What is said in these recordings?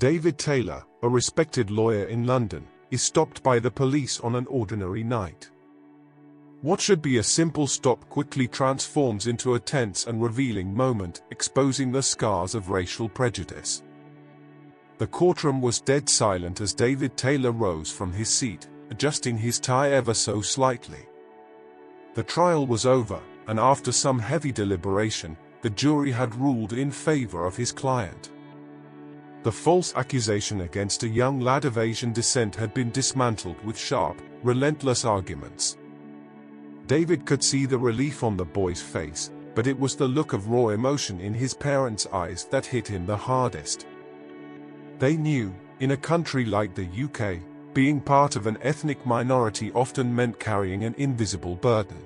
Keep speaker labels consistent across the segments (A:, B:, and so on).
A: David Taylor, a respected lawyer in London, is stopped by the police on an ordinary night. What should be a simple stop quickly transforms into a tense and revealing moment, exposing the scars of racial prejudice. The courtroom was dead silent as David Taylor rose from his seat, adjusting his tie ever so slightly. The trial was over, and after some heavy deliberation, the jury had ruled in favor of his client. The false accusation against a young lad of Asian descent had been dismantled with sharp, relentless arguments. David could see the relief on the boy's face, but it was the look of raw emotion in his parents' eyes that hit him the hardest. They knew, in a country like the UK, being part of an ethnic minority often meant carrying an invisible burden.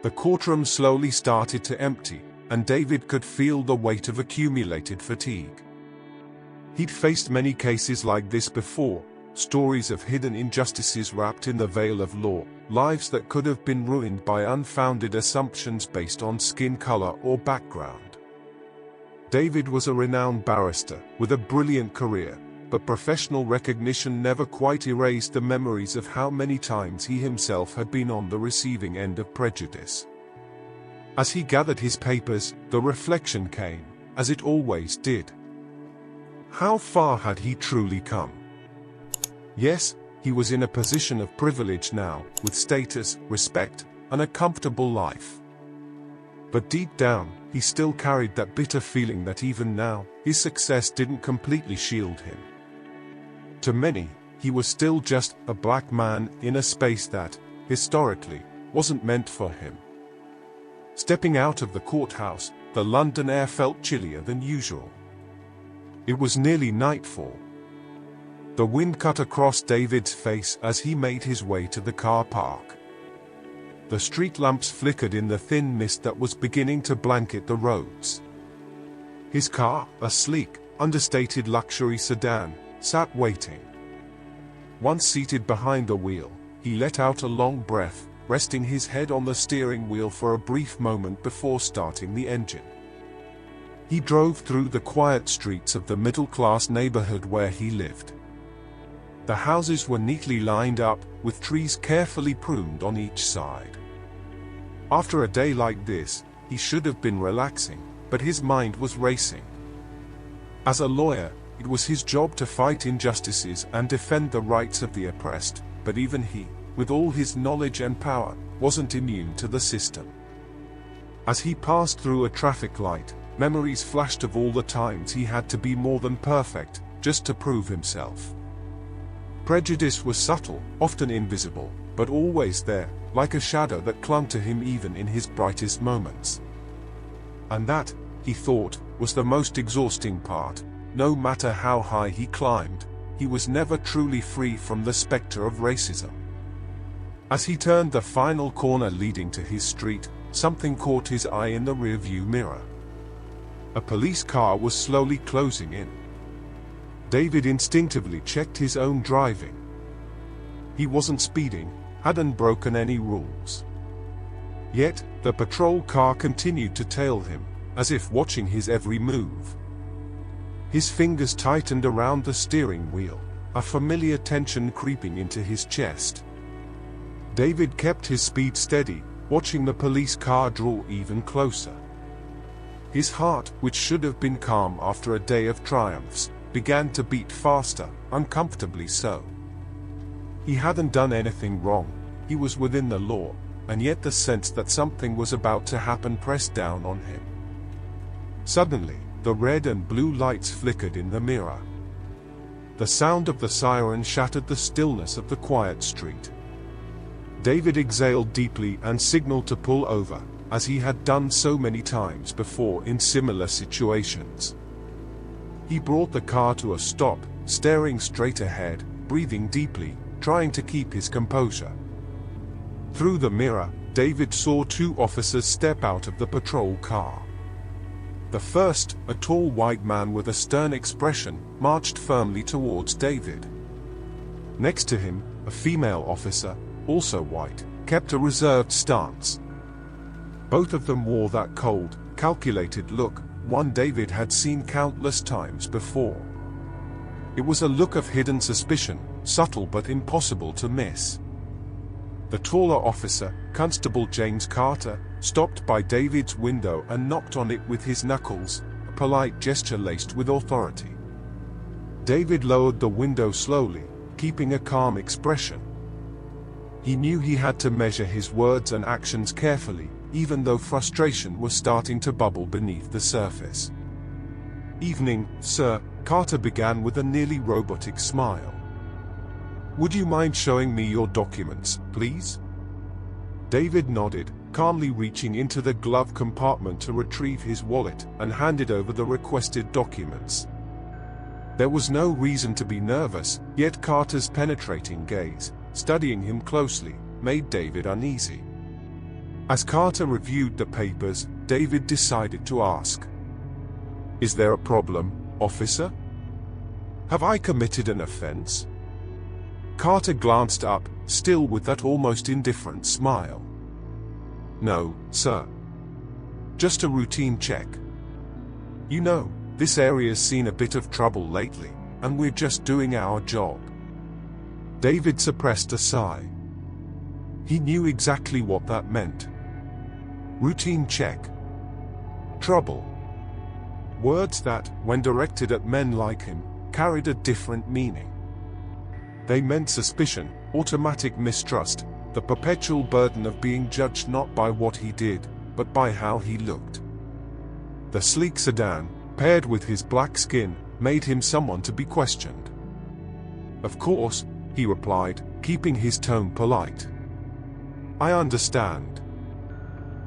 A: The courtroom slowly started to empty, and David could feel the weight of accumulated fatigue. He'd faced many cases like this before, stories of hidden injustices wrapped in the veil of law, lives that could have been ruined by unfounded assumptions based on skin color or background. David was a renowned barrister, with a brilliant career, but professional recognition never quite erased the memories of how many times he himself had been on the receiving end of prejudice. As he gathered his papers, the reflection came, as it always did. How far had he truly come? Yes, he was in a position of privilege now, with status, respect, and a comfortable life. But deep down, he still carried that bitter feeling that even now, his success didn't completely shield him. To many, he was still just a black man in a space that, historically, wasn't meant for him. Stepping out of the courthouse, the London air felt chillier than usual. It was nearly nightfall. The wind cut across David's face as he made his way to the car park. The street lamps flickered in the thin mist that was beginning to blanket the roads. His car, a sleek, understated luxury sedan, sat waiting. Once seated behind the wheel, he let out a long breath, resting his head on the steering wheel for a brief moment before starting the engine. He drove through the quiet streets of the middle-class neighborhood where he lived. The houses were neatly lined up, with trees carefully pruned on each side. After a day like this, he should have been relaxing, but his mind was racing. As a lawyer, it was his job to fight injustices and defend the rights of the oppressed, but even he, with all his knowledge and power, wasn't immune to the system. As he passed through a traffic light, memories flashed of all the times he had to be more than perfect, just to prove himself. Prejudice was subtle, often invisible, but always there, like a shadow that clung to him even in his brightest moments. And that, he thought, was the most exhausting part. No matter how high he climbed, he was never truly free from the specter of racism. As he turned the final corner leading to his street, something caught his eye in the rearview mirror. A police car was slowly closing in. David instinctively checked his own driving. He wasn't speeding, hadn't broken any rules. Yet, the patrol car continued to tail him, as if watching his every move. His fingers tightened around the steering wheel, a familiar tension creeping into his chest. David kept his speed steady, watching the police car draw even closer. His heart, which should have been calm after a day of triumphs, began to beat faster, uncomfortably so. He hadn't done anything wrong, he was within the law, and yet the sense that something was about to happen pressed down on him. Suddenly, the red and blue lights flickered in the mirror. The sound of the siren shattered the stillness of the quiet street. David exhaled deeply and signaled to pull over, as he had done so many times before in similar situations. He brought the car to a stop, staring straight ahead, breathing deeply, trying to keep his composure. Through the mirror, David saw two officers step out of the patrol car. The first, a tall white man with a stern expression, marched firmly towards David. Next to him, a female officer, also white, kept a reserved stance. Both of them wore that cold, calculated look, one David had seen countless times before. It was a look of hidden suspicion, subtle but impossible to miss. The taller officer, Constable James Carter, stopped by David's window and knocked on it with his knuckles, a polite gesture laced with authority. David lowered the window slowly, keeping a calm expression. He knew he had to measure his words and actions carefully, even though frustration was starting to bubble beneath the surface. "Evening, sir," Carter began with a nearly robotic smile. "Would you mind showing me your documents, please?" David nodded, calmly reaching into the glove compartment to retrieve his wallet and handed over the requested documents. There was no reason to be nervous, yet Carter's penetrating gaze, studying him closely, made David uneasy. As Carter reviewed the papers, David decided to ask, "Is there a problem, officer? Have I committed an offense?" Carter glanced up, still with that almost indifferent smile. "No, sir. Just a routine check. You know, this area's seen a bit of trouble lately, and we're just doing our job." David suppressed a sigh. He knew exactly what that meant. Routine check. Trouble. Words that, when directed at men like him, carried a different meaning. They meant suspicion, automatic mistrust, the perpetual burden of being judged not by what he did, but by how he looked. The sleek sedan, paired with his black skin, made him someone to be questioned. "Of course," he replied, keeping his tone polite. "I understand."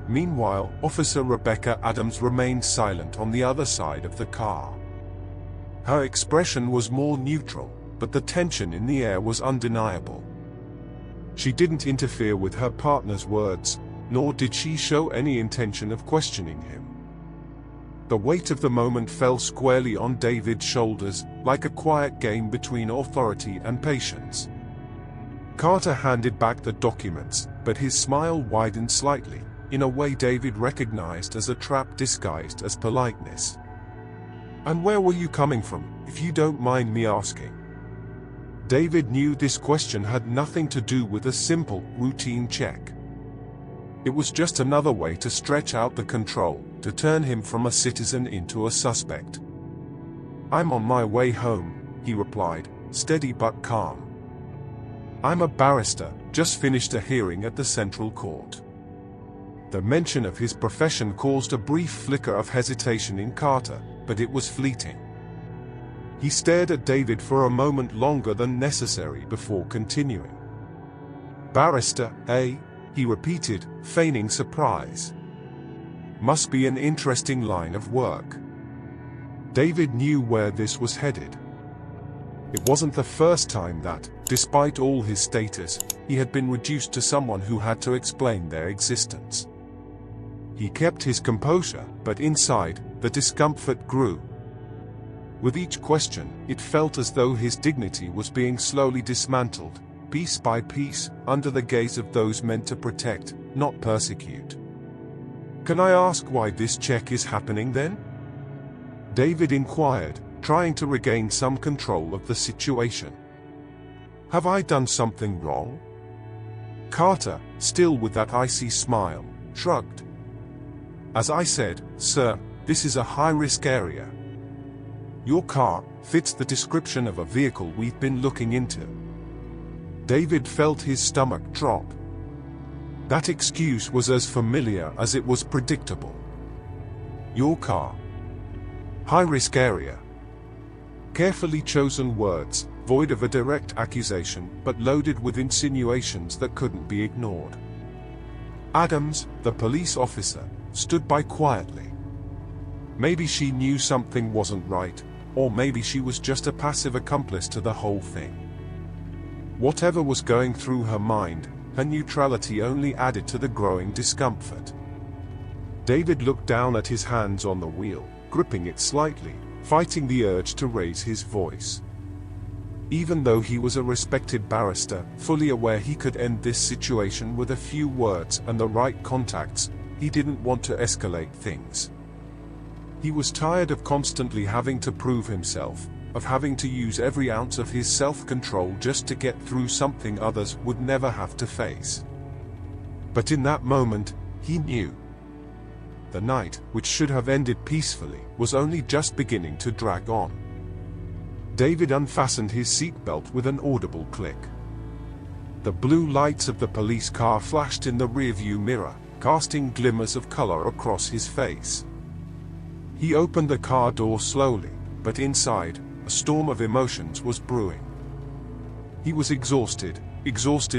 A: Meanwhile, Officer Rebecca Adams remained silent on the other side of the car. Her expression was more neutral, but the tension in the air was undeniable. She didn't interfere with her partner's words, nor did she show any intention of questioning him. The weight of the moment fell squarely on David's shoulders, like a quiet game between authority and patience. Carter handed back the documents, but his smile widened slightly, in a way David recognized as a trap disguised as politeness. "And where were you coming from, if you don't mind me asking?" David knew this question had nothing to do with a simple, routine check. It was just another way to stretch out the control, to turn him from a citizen into a suspect. "I'm on my way home," he replied, steady but calm. "I'm a barrister, just finished a hearing at the Central Court." The mention of his profession caused a brief flicker of hesitation in Carter, but it was fleeting. He stared at David for a moment longer than necessary before continuing. "Barrister, eh?" he repeated, feigning surprise. "Must be an interesting line of work." David knew where this was headed. It wasn't the first time that, despite all his status, he had been reduced to someone who had to explain their existence. He kept his composure, but inside, the discomfort grew. With each question, it felt as though his dignity was being slowly dismantled, piece by piece, under the gaze of those meant to protect, not persecute. "Can I ask why this check is happening then?" David inquired, trying to regain some control of the situation. "Have I done something wrong?" Carter, still with that icy smile, shrugged. "As I said, sir, this is a high-risk area. Your car fits the description of a vehicle we've been looking into." David felt his stomach drop. That excuse was as familiar as it was predictable. Your car. High-risk area. Carefully chosen words, void of a direct accusation, but loaded with insinuations that couldn't be ignored. Adams, the police officer, stood by quietly. Maybe she knew something wasn't right, or maybe she was just a passive accomplice to the whole thing. Whatever was going through her mind, her neutrality only added to the growing discomfort. David looked down at his hands on the wheel, gripping it slightly, fighting the urge to raise his voice. Even though he was a respected barrister, fully aware he could end this situation with a few words and the right contacts, he didn't want to escalate things. He was tired of constantly having to prove himself, of having to use every ounce of his self-control just to get through something others would never have to face. But in that moment, he knew. The night, which should have ended peacefully, was only just beginning to drag on. David unfastened his seatbelt with an audible click. The blue lights of the police car flashed in the rearview mirror, casting glimmers of color across his face. He opened the car door slowly, but inside, a storm of emotions was brewing. He was exhausted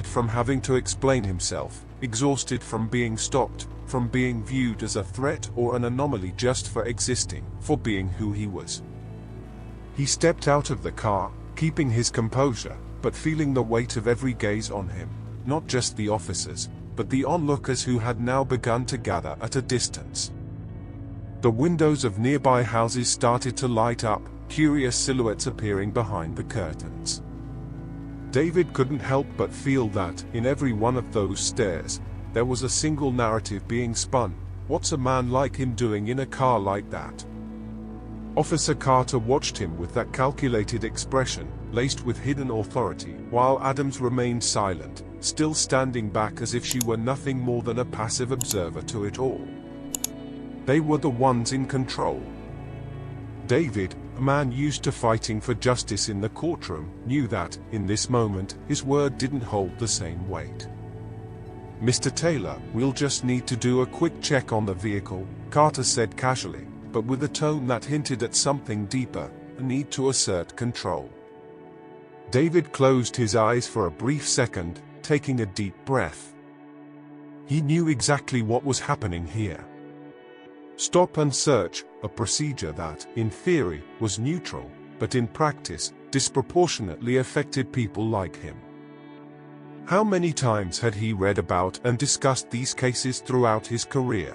A: from having to explain himself, exhausted from being stopped, from being viewed as a threat or an anomaly just for existing, for being who he was. He stepped out of the car, keeping his composure, but feeling the weight of every gaze on him, not just the officers, but the onlookers who had now begun to gather at a distance. The windows of nearby houses started to light up, curious silhouettes appearing behind the curtains. David couldn't help but feel that, in every one of those stares, there was a single narrative being spun. What's a man like him doing in a car like that? Officer Carter watched him with that calculated expression, laced with hidden authority, while Adams remained silent, still standing back as if she were nothing more than a passive observer to it all. They were the ones in control. David, a man used to fighting for justice in the courtroom, knew that, in this moment, his word didn't hold the same weight. "Mr. Taylor, we'll just need to do a quick check on the vehicle," Carter said casually, but with a tone that hinted at something deeper, a need to assert control. David closed his eyes for a brief second, taking a deep breath. He knew exactly what was happening here. Stop and search, a procedure that, in theory, was neutral, but in practice, disproportionately affected people like him. How many times had he read about and discussed these cases throughout his career?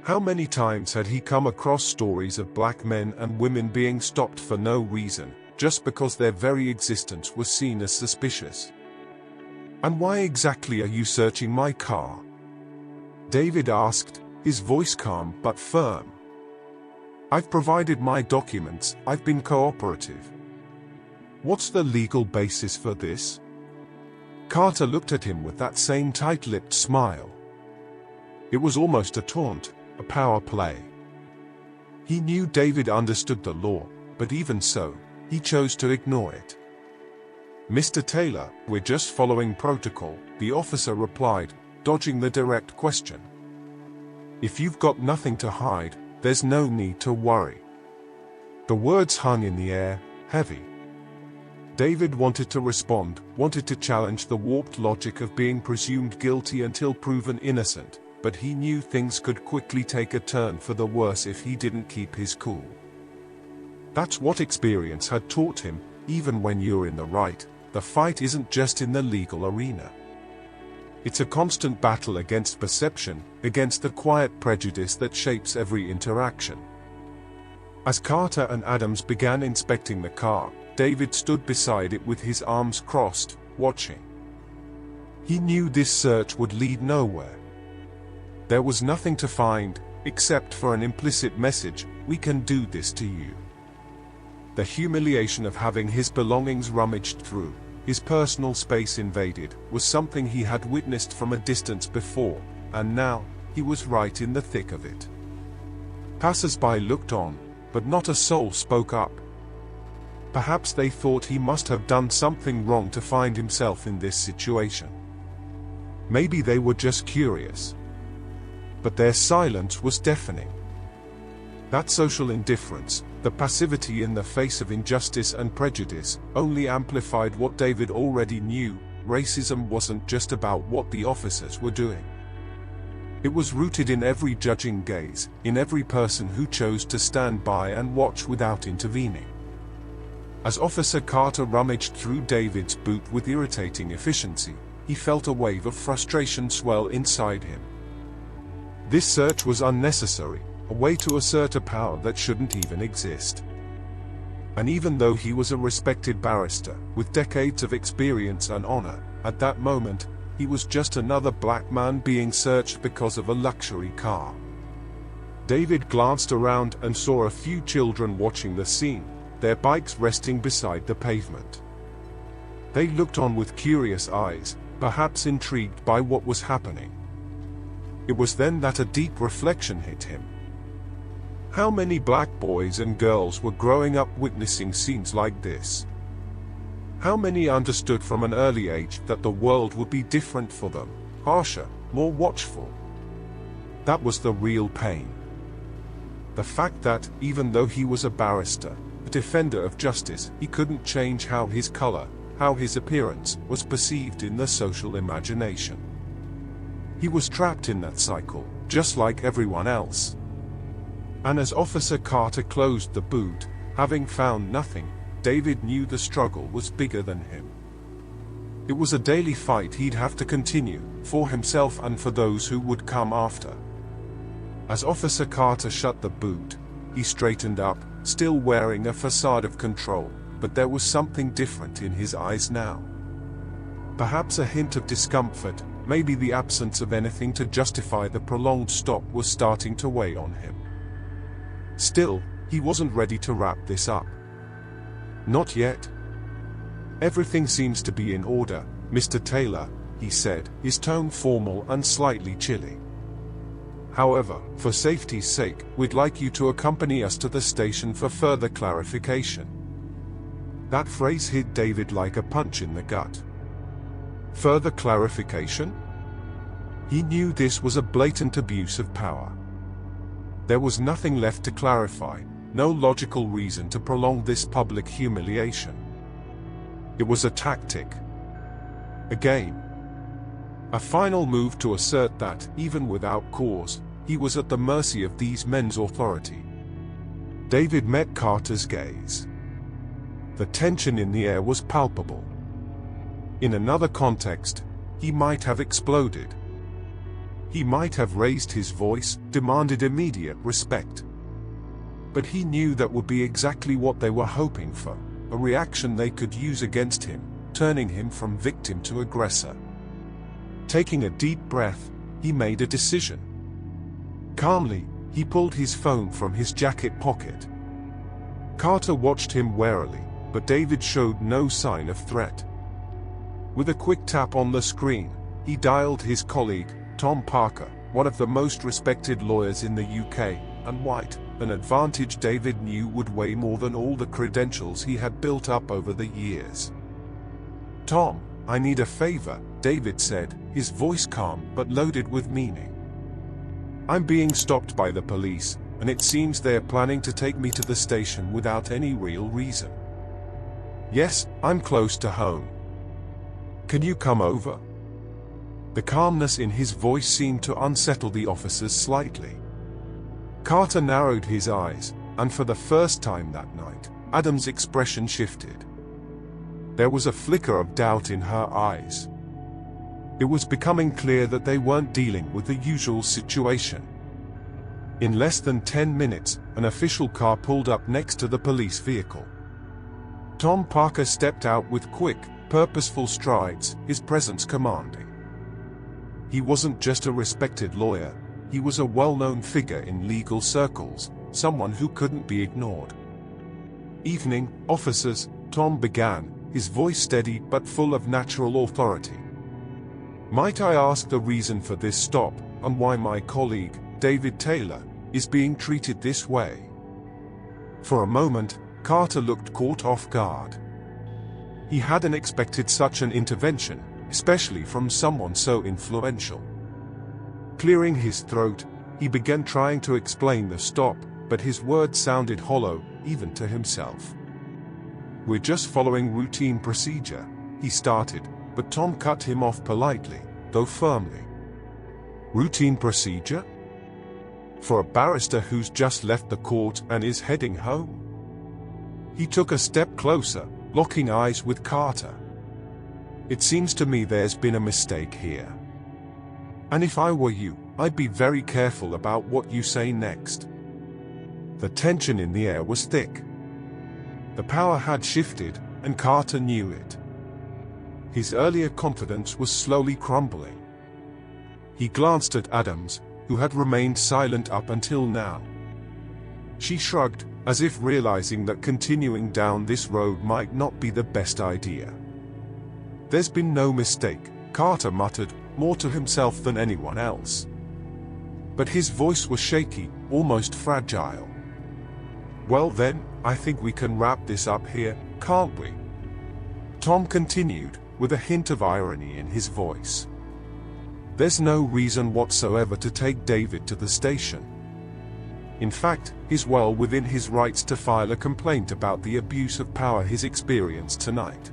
A: How many times had he come across stories of black men and women being stopped for no reason, just because their very existence was seen as suspicious? "And why exactly are you searching my car?" David asked, his voice calm but firm. "I've provided my documents, I've been cooperative. What's the legal basis for this?" Carter looked at him with that same tight-lipped smile. It was almost a taunt, a power play. He knew David understood the law, but even so, he chose to ignore it. "Mr. Taylor, we're just following protocol," the officer replied, dodging the direct question. "If you've got nothing to hide, there's no need to worry." The words hung in the air, heavy. David wanted to respond, wanted to challenge the warped logic of being presumed guilty until proven innocent, but he knew things could quickly take a turn for the worse if he didn't keep his cool. That's what experience had taught him. Even when you're in the right, the fight isn't just in the legal arena. It's a constant battle against perception, against the quiet prejudice that shapes every interaction. As Carter and Adams began inspecting the car, David stood beside it with his arms crossed, watching. He knew this search would lead nowhere. There was nothing to find, except for an implicit message: "We can do this to you." The humiliation of having his belongings rummaged through, his personal space invaded, was something he had witnessed from a distance before, and now, he was right in the thick of it. Passers-by looked on, but not a soul spoke up. Perhaps they thought he must have done something wrong to find himself in this situation. Maybe they were just curious. But their silence was deafening. That social indifference, the passivity in the face of injustice and prejudice, only amplified what David already knew: racism wasn't just about what the officers were doing. It was rooted in every judging gaze, in every person who chose to stand by and watch without intervening. As Officer Carter rummaged through David's boot with irritating efficiency, he felt a wave of frustration swell inside him. This search was unnecessary, a way to assert a power that shouldn't even exist. And even though he was a respected barrister, with decades of experience and honor, at that moment, he was just another black man being searched because of a luxury car. David glanced around and saw a few children watching the scene, their bikes resting beside the pavement. They looked on with curious eyes, perhaps intrigued by what was happening. It was then that a deep reflection hit him. How many black boys and girls were growing up witnessing scenes like this? How many understood from an early age that the world would be different for them, harsher, more watchful? That was the real pain. The fact that, even though he was a barrister, a defender of justice, he couldn't change how his color, how his appearance, was perceived in the social imagination. He was trapped in that cycle, just like everyone else. And as Officer Carter closed the boot, having found nothing, David knew the struggle was bigger than him. It was a daily fight he'd have to continue, for himself and for those who would come after. As Officer Carter shut the boot, he straightened up, still wearing a facade of control, but there was something different in his eyes now. Perhaps a hint of discomfort, maybe the absence of anything to justify the prolonged stop, was starting to weigh on him. Still, he wasn't ready to wrap this up. Not yet. "Everything seems to be in order, Mr. Taylor," he said, his tone formal and slightly chilly. "However, for safety's sake, we'd like you to accompany us to the station for further clarification." That phrase hit David like a punch in the gut. Further clarification? He knew this was a blatant abuse of power. There was nothing left to clarify, no logical reason to prolong this public humiliation. It was a tactic. A game. A final move to assert that, even without cause, he was at the mercy of these men's authority. David met Carter's gaze. The tension in the air was palpable. In another context, he might have exploded. He might have raised his voice, demanded immediate respect. But he knew that would be exactly what they were hoping for, a reaction they could use against him, turning him from victim to aggressor. Taking a deep breath, he made a decision. Calmly, he pulled his phone from his jacket pocket. Carter watched him warily, but David showed no sign of threat. With a quick tap on the screen, he dialed his colleague, Tom Parker, one of the most respected lawyers in the UK, and white, an advantage David knew would weigh more than all the credentials he had built up over the years. "Tom, I need a favor," David said, his voice calm but loaded with meaning. "I'm being stopped by the police, and it seems they're planning to take me to the station without any real reason. Yes, I'm close to home. Can you come over?" The calmness in his voice seemed to unsettle the officers slightly. Carter narrowed his eyes, and for the first time that night, Adam's expression shifted. There was a flicker of doubt in her eyes. It was becoming clear that they weren't dealing with the usual situation. In less than 10 minutes, an official car pulled up next to the police vehicle. Tom Parker stepped out with quick, purposeful strides, his presence commanding. He wasn't just a respected lawyer, he was a well-known figure in legal circles, someone who couldn't be ignored. "Evening, officers," Tom began, his voice steady but full of natural authority. "Might I ask the reason for this stop, and why my colleague, David Taylor, is being treated this way?" For a moment, Carter looked caught off guard. He hadn't expected such an intervention, especially from someone so influential. Clearing his throat, he began trying to explain the stop, but his words sounded hollow, even to himself. "We're just following routine procedure," he started, but Tom cut him off politely, though firmly. "Routine procedure? For a barrister who's just left the court and is heading home?" He took a step closer, locking eyes with Carter. "It seems to me there's been a mistake here. And if I were you, I'd be very careful about what you say next." The tension in the air was thick. The power had shifted, and Carter knew it. His earlier confidence was slowly crumbling. He glanced at Adams, who had remained silent up until now. She shrugged, as if realizing that continuing down this road might not be the best idea. "There's been no mistake," Carter muttered, more to himself than anyone else. But his voice was shaky, almost fragile. "Well then, I think we can wrap this up here, can't we?" Tom continued, with a hint of irony in his voice. "There's no reason whatsoever to take David to the station. In fact, he's well within his rights to file a complaint about the abuse of power he's experienced tonight.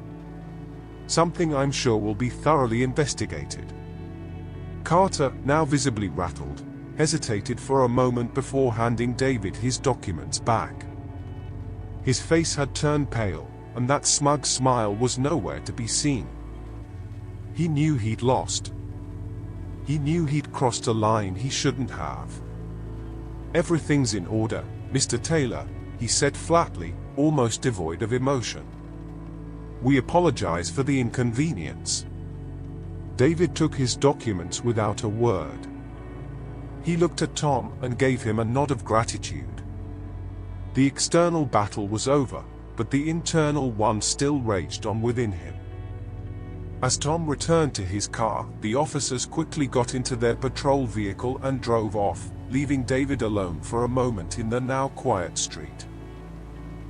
A: Something I'm sure will be thoroughly investigated." Carter, now visibly rattled, hesitated for a moment before handing David his documents back. His face had turned pale, and that smug smile was nowhere to be seen. He knew he'd lost. He knew he'd crossed a line he shouldn't have. "Everything's in order, Mr. Taylor," he said flatly, almost devoid of emotion. "We apologize for the inconvenience." David took his documents without a word. He looked at Tom and gave him a nod of gratitude. The external battle was over, but the internal one still raged on within him. As Tom returned to his car, the officers quickly got into their patrol vehicle and drove off, leaving David alone for a moment in the now quiet street.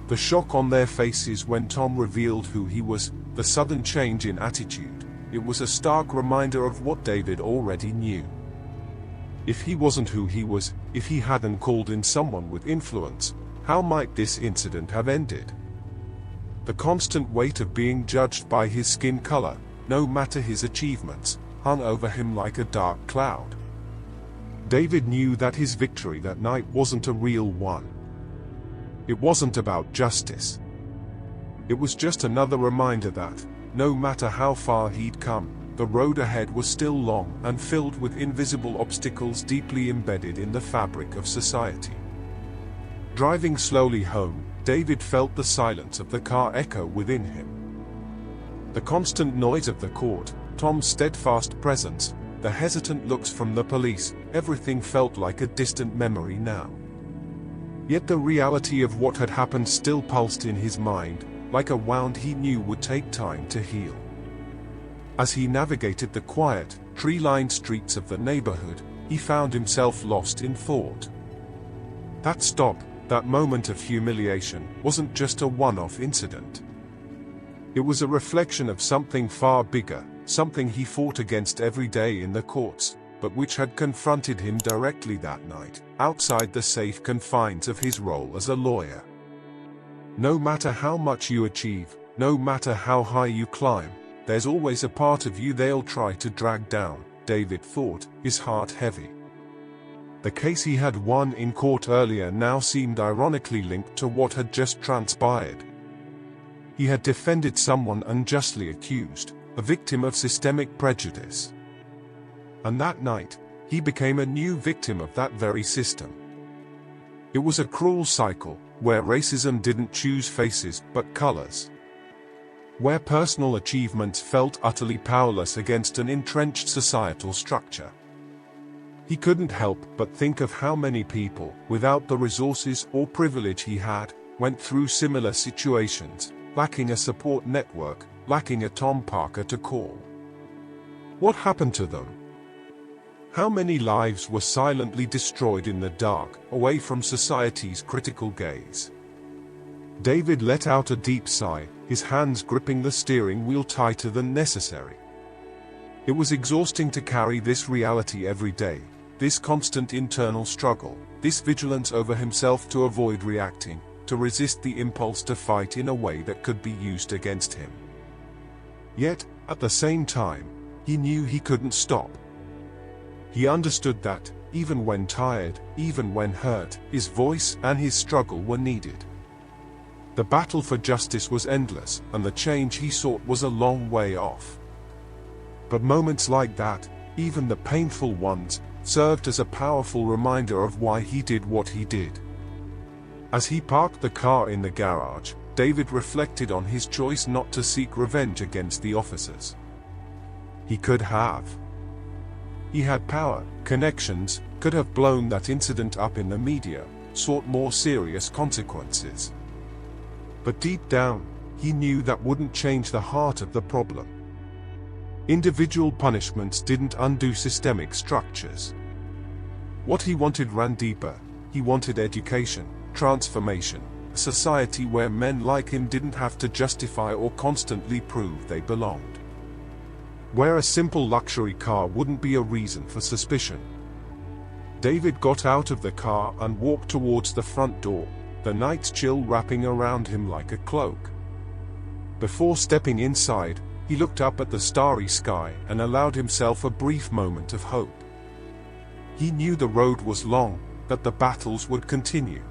A: The shock on their faces when Tom revealed who he was, the sudden change in attitude, it was a stark reminder of what David already knew. If he wasn't who he was, if he hadn't called in someone with influence, how might this incident have ended? The constant weight of being judged by his skin color, no matter his achievements, hung over him like a dark cloud. David knew that his victory that night wasn't a real one. It wasn't about justice. It was just another reminder that, no matter how far he'd come, the road ahead was still long and filled with invisible obstacles deeply embedded in the fabric of society. Driving slowly home, David felt the silence of the car echo within him. The constant noise of the court, Tom's steadfast presence, the hesitant looks from the police, everything felt like a distant memory now. Yet the reality of what had happened still pulsed in his mind, like a wound he knew would take time to heal. As he navigated the quiet, tree-lined streets of the neighborhood, he found himself lost in thought. That stop, that moment of humiliation, wasn't just a one-off incident. It was a reflection of something far bigger, something he fought against every day in the courts, but which had confronted him directly that night, outside the safe confines of his role as a lawyer. No matter how much you achieve, no matter how high you climb, there's always a part of you they'll try to drag down, David thought, his heart heavy. The case he had won in court earlier now seemed ironically linked to what had just transpired. He had defended someone unjustly accused, a victim of systemic prejudice. And that night, he became a new victim of that very system. It was a cruel cycle, where racism didn't choose faces but colors. Where personal achievements felt utterly powerless against an entrenched societal structure. He couldn't help but think of how many people, without the resources or privilege he had, went through similar situations, lacking a support network, lacking a Tom Parker to call. What happened to them? How many lives were silently destroyed in the dark, away from society's critical gaze? David let out a deep sigh, his hands gripping the steering wheel tighter than necessary. It was exhausting to carry this reality every day, this constant internal struggle, this vigilance over himself to avoid reacting, to resist the impulse to fight in a way that could be used against him. Yet, at the same time, he knew he couldn't stop. He understood that, even when tired, even when hurt, his voice and his struggle were needed. The battle for justice was endless, and the change he sought was a long way off. But moments like that, even the painful ones, served as a powerful reminder of why he did what he did. As he parked the car in the garage, David reflected on his choice not to seek revenge against the officers. He could have. He had power, connections, could have blown that incident up in the media, sought more serious consequences. But deep down, he knew that wouldn't change the heart of the problem. Individual punishments didn't undo systemic structures. What he wanted ran deeper. He wanted education, transformation, a society where men like him didn't have to justify or constantly prove they belonged. Where a simple luxury car wouldn't be a reason for suspicion. David got out of the car and walked towards the front door, the night's chill wrapping around him like a cloak. Before stepping inside, he looked up at the starry sky and allowed himself a brief moment of hope. He knew the road was long, that the battles would continue.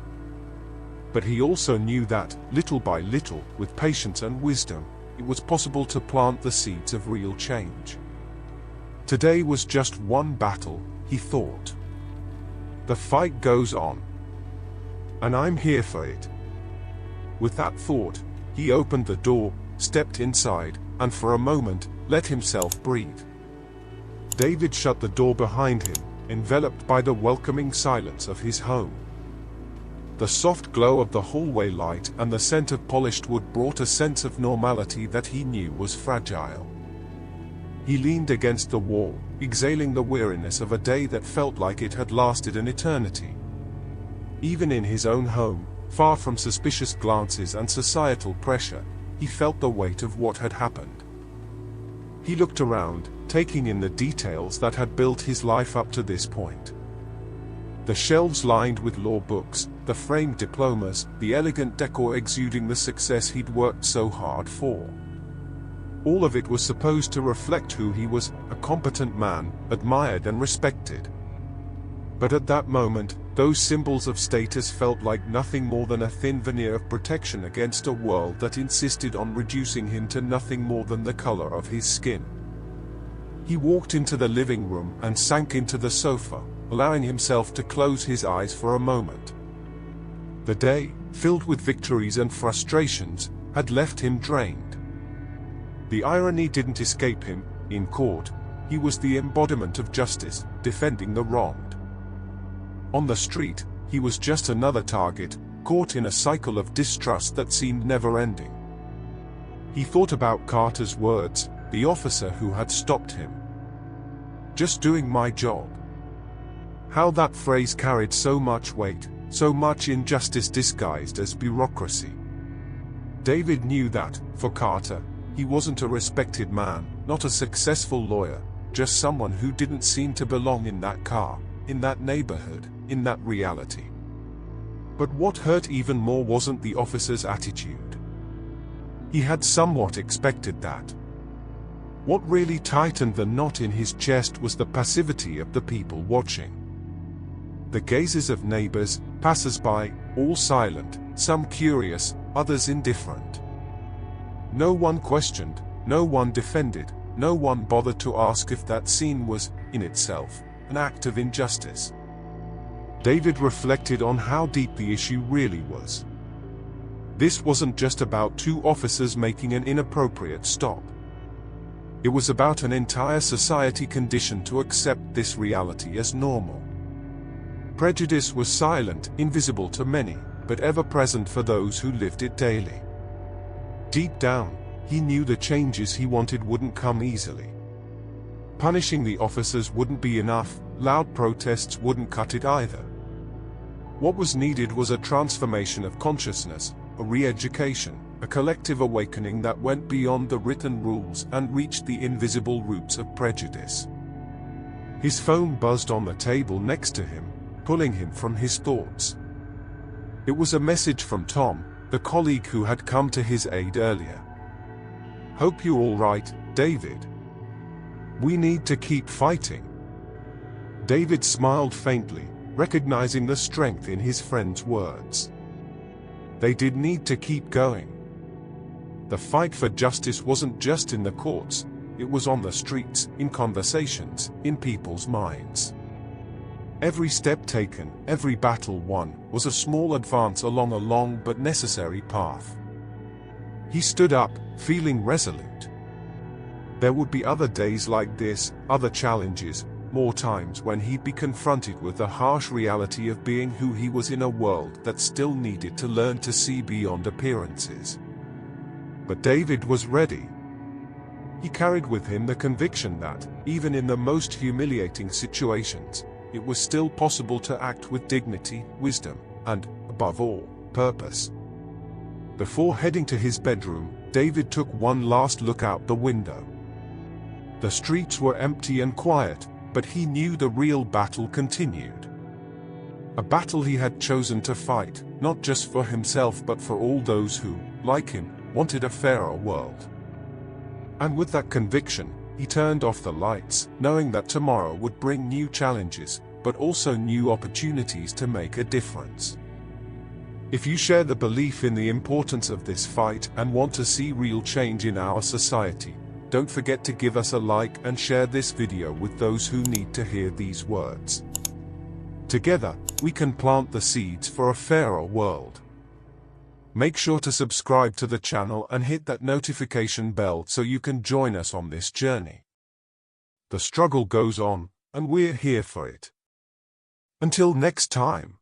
A: But he also knew that, little by little, with patience and wisdom, it was possible to plant the seeds of real change. Today was just one battle, he thought. The fight goes on. And I'm here for it. With that thought, he opened the door, stepped inside, and for a moment, let himself breathe. David shut the door behind him, enveloped by the welcoming silence of his home. The soft glow of the hallway light and the scent of polished wood brought a sense of normality that he knew was fragile. He leaned against the wall, exhaling the weariness of a day that felt like it had lasted an eternity. Even in his own home, far from suspicious glances and societal pressure, he felt the weight of what had happened. He looked around, taking in the details that had built his life up to this point. The shelves lined with law books, the framed diplomas, the elegant decor exuding the success he'd worked so hard for. All of it was supposed to reflect who he was, a competent man, admired and respected. But at that moment, those symbols of status felt like nothing more than a thin veneer of protection against a world that insisted on reducing him to nothing more than the color of his skin. He walked into the living room and sank into the sofa, allowing himself to close his eyes for a moment. The day, filled with victories and frustrations, had left him drained. The irony didn't escape him. In court, he was the embodiment of justice, defending the wronged. On the street, he was just another target, caught in a cycle of distrust that seemed never-ending. He thought about Carter's words, the officer who had stopped him. "Just doing my job." How that phrase carried so much weight, so much injustice disguised as bureaucracy. David knew that, for Carter, he wasn't a respected man, not a successful lawyer, just someone who didn't seem to belong in that car, in that neighborhood, in that reality. But what hurt even more wasn't the officer's attitude. He had somewhat expected that. What really tightened the knot in his chest was the passivity of the people watching. The gazes of neighbors, passers-by, all silent, some curious, others indifferent. No one questioned, no one defended, no one bothered to ask if that scene was, in itself, an act of injustice. David reflected on how deep the issue really was. This wasn't just about two officers making an inappropriate stop. It was about an entire society conditioned to accept this reality as normal. Prejudice was silent, invisible to many, but ever present for those who lived it daily. Deep down, he knew the changes he wanted wouldn't come easily. Punishing the officers wouldn't be enough, loud protests wouldn't cut it either. What was needed was a transformation of consciousness, a re-education, a collective awakening that went beyond the written rules and reached the invisible roots of prejudice. His phone buzzed on the table next to him, pulling him from his thoughts. It was a message from Tom, the colleague who had come to his aid earlier. "Hope you're all right, David. We need to keep fighting." David smiled faintly, recognizing the strength in his friend's words. They did need to keep going. The fight for justice wasn't just in the courts, it was on the streets, in conversations, in people's minds. Every step taken, every battle won, was a small advance along a long but necessary path. He stood up, feeling resolute. There would be other days like this, other challenges, more times when he'd be confronted with the harsh reality of being who he was in a world that still needed to learn to see beyond appearances. But David was ready. He carried with him the conviction that, even in the most humiliating situations, it was still possible to act with dignity, wisdom, and, above all, purpose. Before heading to his bedroom, David took one last look out the window. The streets were empty and quiet, but he knew the real battle continued. A battle he had chosen to fight, not just for himself but for all those who, like him, wanted a fairer world. And with that conviction, he turned off the lights, knowing that tomorrow would bring new challenges, but also new opportunities to make a difference. If you share the belief in the importance of this fight and want to see real change in our society, don't forget to give us a like and share this video with those who need to hear these words. Together, we can plant the seeds for a fairer world. Make sure to subscribe to the channel and hit that notification bell so you can join us on this journey. The struggle goes on, and we're here for it. Until next time.